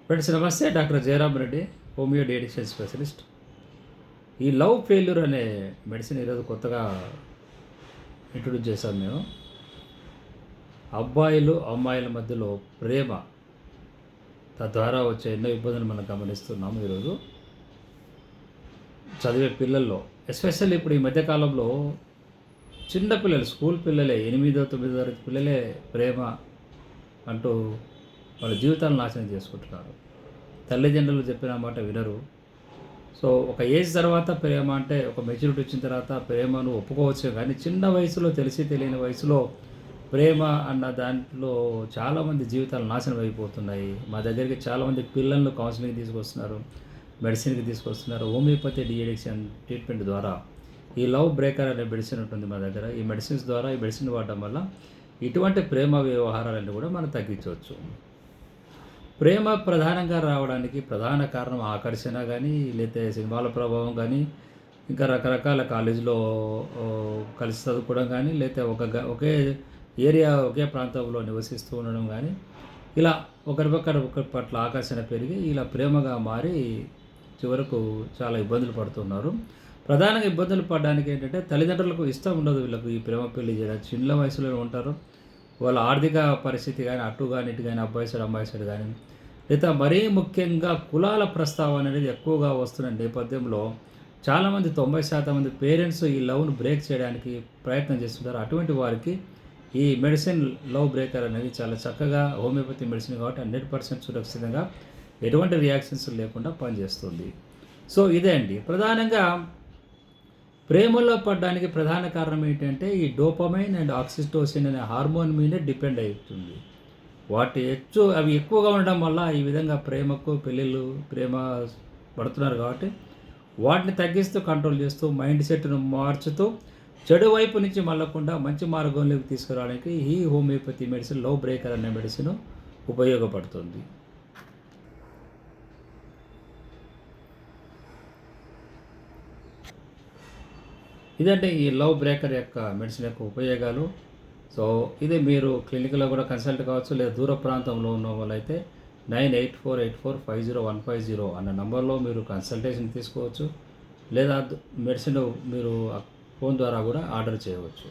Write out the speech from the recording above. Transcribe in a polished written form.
Friends నమస్తే. Doctor Jayaram Reddy, homeo dietitian specialist. ఈ love failure అనే మెడిసిన్ ఈరోజు కొత్తగా ఇంట్రొడ్యూస్ చేశాం మేము. అబ్బాయిలు అమ్మాయిల మధ్యలో ప్రేమ, తద్వారా వచ్చే ఎన్నో ఇబ్బందులు మనం గమనిస్తున్నాము ఈరోజు చదివే పిల్లల్లో. ఎస్పెషల్లీ ఇప్పుడు ఈ మధ్యకాలంలో చిన్న పిల్లలు, స్కూల్ పిల్లలే, 8వ 9వ తరగతి పిల్లలే ప్రేమ అంటూ వాళ్ళ జీవితాలను నాశనం చేసుకుంటున్నారు. తల్లిదండ్రులు చెప్పిన మాట వినరు. సో ఒక ఏజ్ తర్వాత ప్రేమ అంటే, ఒక మెచ్యూరిటీ వచ్చిన తర్వాత ప్రేమను ఒప్పుకోవచ్చు, కానీ చిన్న వయసులో, తెలిసి తెలియని వయసులో ప్రేమ అన్న దాంట్లో చాలామంది జీవితాలు నాశనం అయిపోతున్నాయి. మా దగ్గరికి చాలామంది పిల్లలను కౌన్సిలింగ్ తీసుకొస్తున్నారు, మెడిసిన్కి తీసుకొస్తున్నారు. హోమియోపతి డిఎడిక్షన్ ట్రీట్మెంట్ ద్వారా ఈ లవ్ బ్రేకర్ అనే మెడిసిన్ ఉంటుంది మా దగ్గర. ఈ మెడిసిన్స్ ద్వారా, ఈ మెడిసిన్ వాడడం వల్ల ఇటువంటి ప్రేమ వ్యవహారాలన్నీ కూడా మనం తగ్గించవచ్చు. ప్రేమ ప్రధానంగా రావడానికి ప్రధాన కారణం ఆకర్షణ కానీ, లేతే సినిమాల ప్రభావం కానీ, ఇంకా రకరకాల కాలేజీలో కలిసి చదువుకోవడం కానీ, లేతే ఒకే ఏరియా, ఒకే ప్రాంతంలో నివసిస్తూ ఉండడం కానీ, ఇలా ఒకరి పట్ల ఆకర్షణ పెరిగి ఇలా ప్రేమగా మారి చివరకు చాలా ఇబ్బందులు పడుతున్నారు. ప్రధానంగా ఇబ్బందులు పడడానికి ఏంటంటే, తల్లిదండ్రులకు ఇష్టం ఉండదు వీళ్ళకు ఈ ప్రేమ పెళ్లి చేయడం. చిన్న వయసులోనే ఉంటారు. వాళ్ళ ఆర్థిక పరిస్థితి కానీ, అటు కానీ ఇటు కానీ, అబ్బాయి సైడ్ అమ్మాయి సైడ్ కానీ, లేదా మరీ ముఖ్యంగా కులాల ప్రస్తావన అనేది ఎక్కువగా వస్తున్న నేపథ్యంలో చాలామంది 90% మంది పేరెంట్స్ ఈ లవ్ను బ్రేక్ చేయడానికి ప్రయత్నం చేస్తుంటారు. అటువంటి వారికి ఈ మెడిసిన్ లవ్ బ్రేకర్ అనేది చాలా చక్కగా, హోమియోపతి మెడిసిన్ కాబట్టి 100% సురక్షితంగా, ఎటువంటి రియాక్షన్స్ లేకుండా పనిచేస్తుంది. సో ఇదే అండి ప్రధానంగా ప్రేమలో పడడానికి ప్రధాన కారణం ఏంటంటే, ఈ డోపమైన్ అండ్ ఆక్సిటోసిన్ అనే హార్మోన్ మీదే డిపెండ్ అవుతుంది. అవి ఎక్కువగా ఉండడం వల్ల ఈ విధంగా ప్రేమకు పెళ్ళిళ్ళు, ప్రేమ పడుతున్నారు కాబట్టి వాటిని తగ్గిస్తూ, కంట్రోల్ చేస్తూ, మైండ్ సెట్ను మార్చుతూ, చెడు వైపు నుంచి మళ్ళకుండా మంచి మార్గంలోకి తీసుకురావడానికి ఈ హోమియోపతి మెడిసిన్ లవ్ బ్రేకర్ అనే మెడిసిన్ ఉపయోగపడుతుంది. ఇదంటే ఈ లవ్ బ్రేకర్ యొక్క మెడిసిన్ యొక్క ఉపయోగాలు. సో ఇది మీరు క్లినిక్లో కూడా కన్సల్ట్ కావచ్చు, లేదా దూర ప్రాంతంలో ఉన్న వాళ్ళైతే 9848450150 అన్న నంబర్లో మీరు కన్సల్టేషన్ తీసుకోవచ్చు, లేదా మెడిసిన్ మీరు ఫోన్ ద్వారా కూడా ఆర్డర్ చేయవచ్చు.